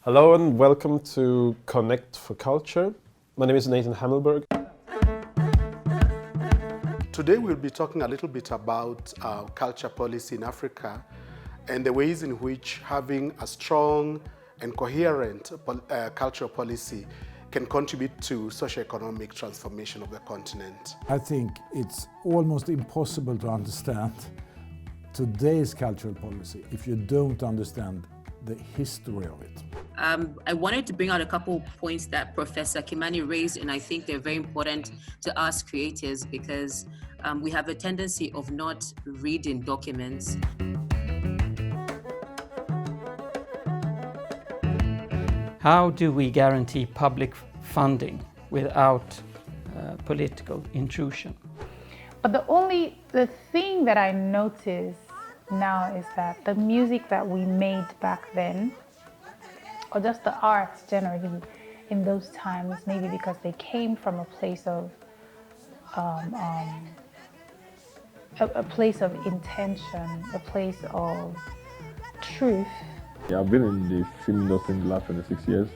Hello and welcome to Connect for Culture. My name is Nathan Hammelberg. Today we'll be talking a little bit about culture policy in Africa and the ways in which having a strong and coherent cultural policy can contribute to socio-economic transformation of the continent. I think it's almost impossible to understand today's cultural policy if you don't understand the history of it. I wanted to bring out a couple points that Professor Kimani raised, and I think they're very important to us creators because we have a tendency of not reading documents. How do we guarantee public funding without political intrusion? But the thing that I notice now is that the music that we made back then, or just the arts generally in those times, maybe because they came from a place of intention, a place of truth. Yeah, I've been in the film industry in the last 26 years.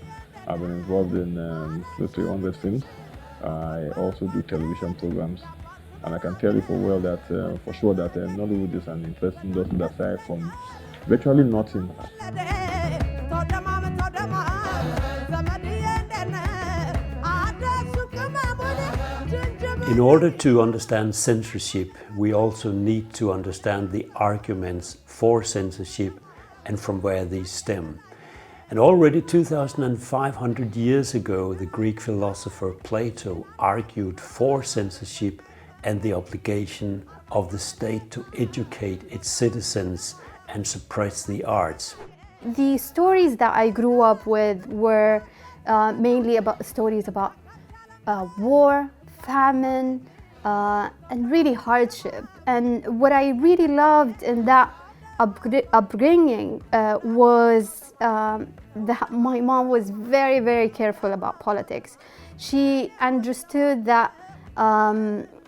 I've been involved in close to 100 films. I also do television programs. And I can tell you for sure that Nollywood is an interesting industry that started from virtually nothing. In order to understand censorship, we also need to understand the arguments for censorship and from where these stem. And already 2,500 years ago, the Greek philosopher Plato argued for censorship and the obligation of the state to educate its citizens and suppress the arts. The stories that I grew up with were mainly about stories about war, famine, and really hardship. And what I really loved in that upbringing was that my mom was very, very careful about politics. She understood that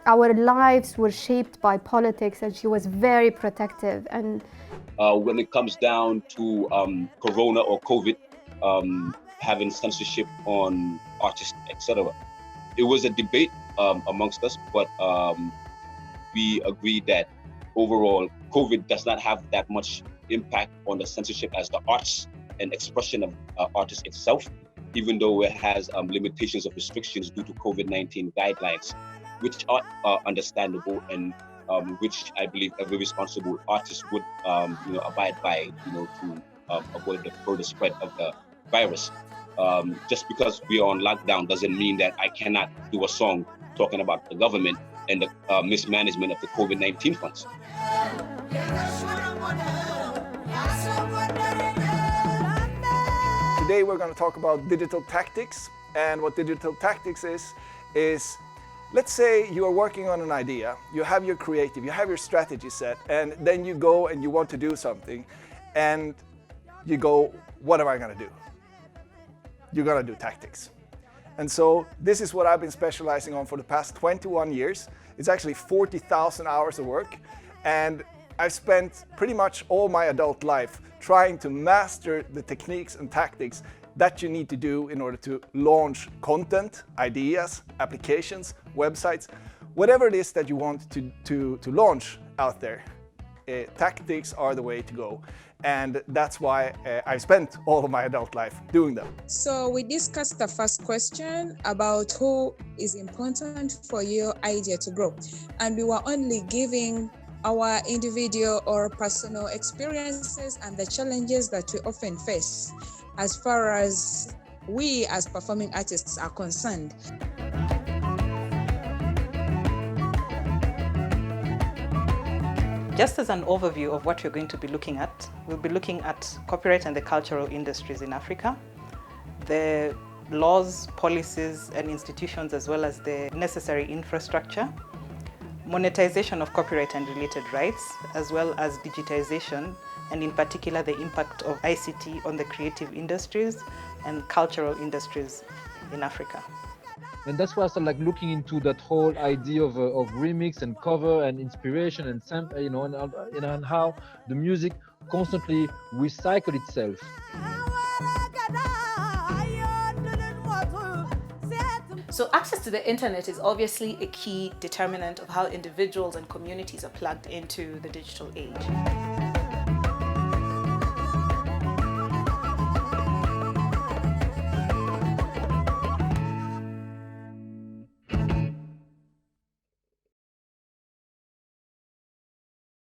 our lives were shaped by politics, and she was very protective. And when it comes down to Corona or COVID, having censorship on artists, etc., it was a debate amongst us, but we agreed that overall COVID does not have that much impact on the censorship as the arts and expression of artists itself, even though it has limitations of restrictions due to COVID-19 guidelines, which are understandable and which I believe every responsible artist would abide by, to avoid the further spread of the virus. Just because we are on lockdown doesn't mean that I cannot do a song talking about the government and the mismanagement of the COVID-19 funds. Today we're going to talk about digital tactics, and what digital tactics is let's say you are working on an idea, you have your creative, you have your strategy set, and then you go and you want to do something, and you go, what am I going to do? You're going to do tactics. And so this is what I've been specializing on for the past 21 years. It's actually 40,000 hours of work, and I've spent pretty much all my adult life trying to master the techniques and tactics that you need to do in order to launch content, ideas, applications, websites, whatever it is that you want to launch out there. Tactics are the way to go. And that's why I spent all of my adult life doing them. So we discussed the first question about who is important for your idea to grow. And we were only giving our individual or personal experiences and the challenges that we often face as far as we as performing artists are concerned. Just as an overview of what we're going to be looking at, we'll be looking at copyright and the cultural industries in Africa, the laws, policies, and institutions, as well as the necessary infrastructure, monetization of copyright and related rights, as well as digitization, and in particular the impact of ICT on the creative industries and cultural industries in Africa. And that's why I started looking into that whole idea of remix and cover and inspiration and sample, and how the music constantly recycled itself. So access to the internet is obviously a key determinant of how individuals and communities are plugged into the digital age.